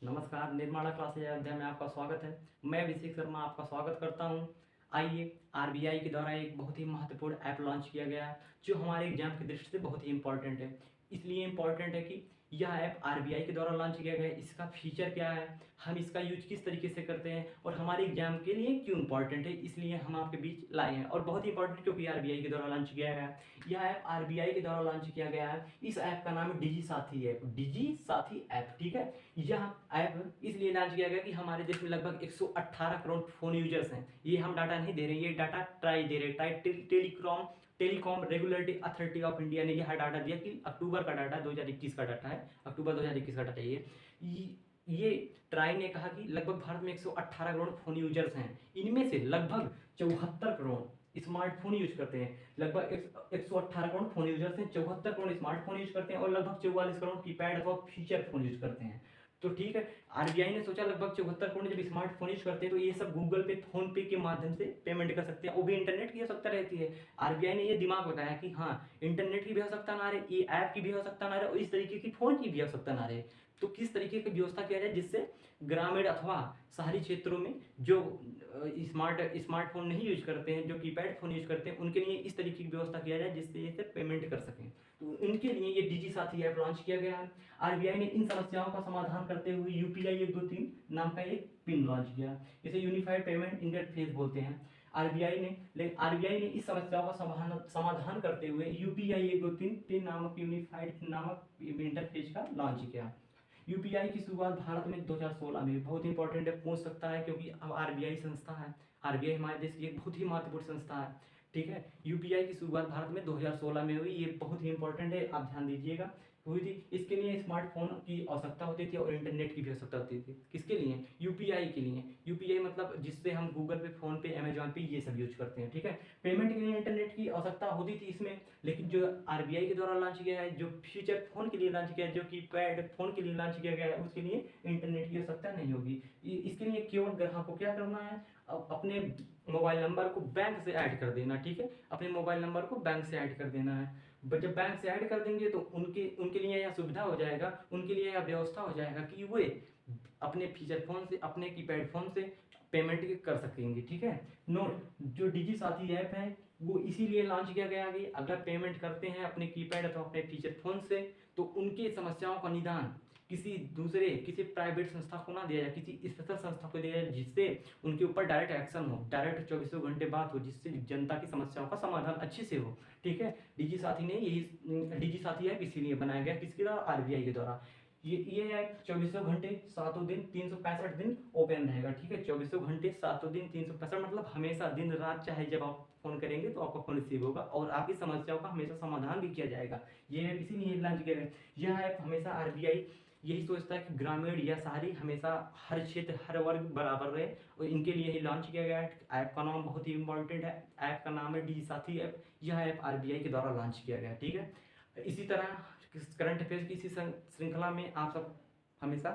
नमस्कार, निर्माणा क्लासेज अयोध्या में आपका स्वागत है। मैं अभिषेक शर्मा आपका स्वागत करता हूं। आइए, आरबीआई के द्वारा एक बहुत ही महत्वपूर्ण ऐप लॉन्च किया गया है, जो हमारे एग्जाम की दृष्टि से बहुत ही इंपॉर्टेंट है। इसलिए इंपॉर्टेंट है कि यह ऐप आरबीआई के द्वारा लॉन्च किया गया है। इसका फीचर क्या है, हम इसका यूज किस तरीके से करते हैं और हमारे एग्जाम के लिए क्यों इंपॉर्टेंट है, इसलिए हम आपके बीच लाए हैं। और बहुत ही इंपॉर्टेंट क्योंकि आरबीआई के द्वारा लॉन्च किया गया है। यह ऐप आरबीआई के द्वारा लॉन्च किया गया है। इस ऐप का नाम है डिजी साथी ऐप, डिजी साथी ऐप, ठीक है। यह ऐप इसलिए लॉन्च किया गया कि हमारे देश में लगभग 118 करोड़ फोन यूजर्स हैं। ये हम डाटा नहीं दे रहे, ये डाटा ट्राई दे रहे, telecom regulatory authority of India ने यह डाटा दिया कि अक्टूबर का डाटा 2021 का डाटा है, अक्टूबर 2021 का डाटा ये ट्राई ने कहा कि लगभग भारत में 118 करोड़ फोन यूजर्स हैं। इनमें से लगभग 74 करोड़ स्मार्टफोन यूज करते हैं। लगभग 118 करोड़ फोन यूजर्स हैं, 74 करोड़ स्मार्टफोन यूज करते हैं और लगभग 44 करोड़ कीपैड अथवा फीचर फोन यूज करते हैं। तो ठीक है, आरबीआई ने सोचा लगभग 74 करोड़ जब स्मार्टफोन यूज करते हैं तो ये सब गूगल पे, फोन पे के माध्यम से पेमेंट कर सकते हैं, वो भी इंटरनेट की आवश्यकता रहती है। आरबीआई ने ये दिमाग लगाया कि हाँ, इंटरनेट की भी आवश्यकता ना रहे, ये ऐप की भी आवश्यकता ना रहे और इस तरीके की फोन की भी आवश्यकता ना रहे। तो किस तरीके की व्यवस्था किया जाए जिससे ग्रामीण अथवा शहरी क्षेत्रों में जो स्मार्टफोन नहीं यूज करते हैं, जो कीपैड फोन यूज करते हैं, उनके लिए इस तरीके की व्यवस्था किया जाए जिससे ये पेमेंट कर सकें। तो इनके लिए ये डिजी साथी ऐप लॉन्च किया गया है। आरबीआई ने इन समस्याओं का समाधान करते हुए यूपीआई 123 नाम का एक पिन लॉन्च किया। इसे यूनिफाइड पेमेंट इंटरफेस बोलते हैं। आरबीआई ने इस समस्याओं का समाधान करते हुए यूपीआई 123 पिन नामक यूनिफाइड नामक इंटरफेस का लॉन्च किया। यूपीआई की शुरुआत भारत में 2016 में, बहुत इंपॉर्टेंट है, पूछ सकता है क्योंकि अब आरबीआई संस्था है। आरबीआई हमारे देश की एक बहुत ही महत्वपूर्ण संस्था है, ठीक है। यूपीआई की शुरुआत भारत में 2016 में हुई, ये बहुत ही इंपॉर्टेंट है, आप ध्यान दीजिएगा। हुई थी, इसके लिए स्मार्टफोन की आवश्यकता होती थी और इंटरनेट की भी आवश्यकता होती थी। किसके लिए? यूपीआई के लिए। यूपीआई मतलब जिससे हम गूगल पे, फोन पे, अमेजॉन पे ये सब यूज करते हैं, ठीक है। पेमेंट के लिए इंटरनेट की आवश्यकता होती थी इसमें, लेकिन जो आरबीआई के द्वारा लॉन्च किया है, जो फीचर फोन के लिए लॉन्च किया है, जो की पैड फोन के लिए लॉन्च किया गया है, उसके लिए इंटरनेट की आवश्यकता नहीं होगी। इसके लिए केवल ग्राहक को क्या करना है, अपने मोबाइल नंबर को बैंक से ऐड कर देना, ठीक है। अपने मोबाइल नंबर को बैंक से ऐड कर देना है। जब बैंक से ऐड कर देंगे तो उनके उनके लिए यह सुविधा हो जाएगा, उनके लिए यह व्यवस्था हो जाएगा कि वे अपने फीचर फोन से, अपने कीपैड फोन से पेमेंट कर सकेंगे, ठीक है। नोट, जो डिजी साथी ऐप है वो इसीलिए लॉन्च किया गया कि अगर पेमेंट करते हैं अपने कीपैड अथवा अपने फीचर फोन से तो उनकी समस्याओं का निदान किसी प्राइवेट संस्था को ना दिया जाए, किसी स्पेशल संस्था को दिया जाए, जिससे उनके ऊपर डायरेक्ट एक्शन हो, डायरेक्ट 24 घंटे बात हो, जिससे जनता की समस्याओं का समाधान अच्छे से हो, ठीक है। डिजी साथी ऐप इसीलिए बनाया गया, किसके द्वारा? आरबीआई के द्वारा। ये ऐप 24 घंटे 7 दिन 365 दिन ओपन रहेगा, ठीक है। 24 घंटे 7 दिन 365 मतलब हमेशा दिन रात, चाहे जब आप फोन करेंगे तो आपका फोन रिसीव होगा और आपकी समस्याओं का हमेशा समाधान भी किया जाएगा। ये ऐप इसीलिए लॉन्च किया गया। यह ऐप हमेशा आरबीआई यही सोचता है कि ग्रामीण या शहरी हमेशा हर क्षेत्र, हर वर्ग बराबर रहे और इनके लिए ही लॉन्च किया गया है। ऐप का नाम बहुत ही इंपॉर्टेंट है, ऐप का नाम है डिजी साथी ऐप। यह ऐप आरबीआई के द्वारा लॉन्च किया गया है, ठीक है। इसी तरह करंट अफेयर्स की इसी श्रृंखला में आप सब हमेशा